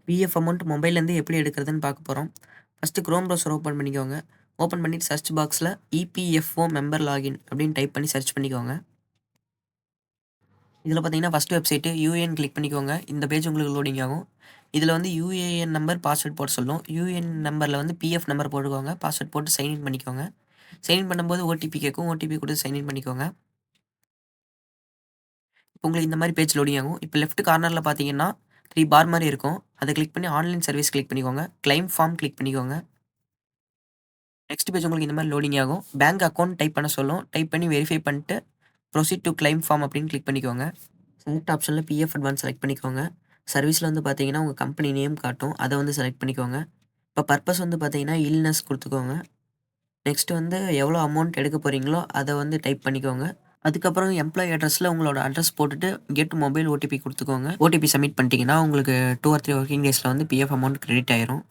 PF amount மொபைல்லேருந்து எப்படி எடுக்கிறதுன்னு பார்க்க போகிறோம். ஃபஸ்ட்டு குரோம் ப்ரௌசர் ஓப்பன் பண்ணிக்கோங்க. ஓப்பன் பண்ணிட்டு சர்ச் பாக்ஸில் இபிஎஃப்ஓ மெம்பர் லாகின் அப்படின்னு டைப் பண்ணி சர்ச் பண்ணிக்கோங்க. இதில் பார்த்தீங்கன்னா ஃபஸ்ட்டு வெப்சைட்டு யூஏஎன் கிளிக் பண்ணிக்கோங்க. இந்த பேஜ் உங்களுக்கு லோடிங் ஆகும். இதில் வந்து யூஏஎன் நம்பர் பாஸ்வேர்ட் போட சொல்லும். யூஏஎன் நம்பரில் வந்து பிஎஃப் நம்பர் போட்டுக்கோங்க. பாஸ்வேர்ட் போட்டு சைன்இன் பண்ணிக்கோங்க. சைன்இன் பண்ணும்போது ஓடிபி கேட்கும். ஓடிபி கொடுத்து சைன்இன் பண்ணிக்கோங்க. இப்போ உங்களுக்கு இந்த மாதிரி பேஜ் லோடிங் ஆகும். இப்போ லெஃப்ட் கார்னரில் பார்த்தீங்கன்னா 3 பார் மாதிரி இருக்கும். அதை கிளிக் பண்ணி ஆன்லைன் சர்வீஸ் கிளிக் பண்ணிக்கோங்க. கிளைம் ஃபார்ம் கிளிக் பண்ணிக்கோங்க. நெக்ஸ்ட் பேஜ் உங்களுக்கு இந்த மாதிரி லோடிங் ஆகும். பேங்க் அக்கௌண்ட் டைப் பண்ண சொல்லும். டைப் பண்ணி வெரிஃபை பண்ணிட்டு ப்ரொசீட் டு கிளைம் ஃபார்ம் அப்படின்னு கிளிக் பண்ணிக்கோங்க. செலக்ட் ஆப்ஷனில் பிஎஃப் அட்வான்ஸ் செலக்ட் பண்ணிக்கோங்க. சர்வீஸில் வந்து பார்த்தீங்கன்னா உங்கள் கம்பெனி நேம் காட்டும். அதை வந்து செலக்ட் பண்ணிக்கோங்க. இப்போ பர்பஸ் வந்து பார்த்தீங்கன்னா இல்னஸ் கொடுத்துக்கோங்க. நெக்ஸ்ட் வந்து எவ்வளோ அமௌண்ட் எடுக்க போகிறீங்களோ அதை வந்து டைப் பண்ணிக்கோங்க. அதுக்கப்புறம் எம்ப்ளாயி அட்ரஸில் உங்களோட அட்ரஸ் போட்டுட்டு கெட் மொபைல் ஓடிபி கொடுத்துக்கோங்க. ஓடிபி சப்மிட் பண்ணிட்டீங்கன்னா உங்களுக்கு 2 or 3 ஒர்க்கிங் டேஸில் வந்து பிஎஃப் அமௌண்ட் கிரெடிட் ஆயிரும்.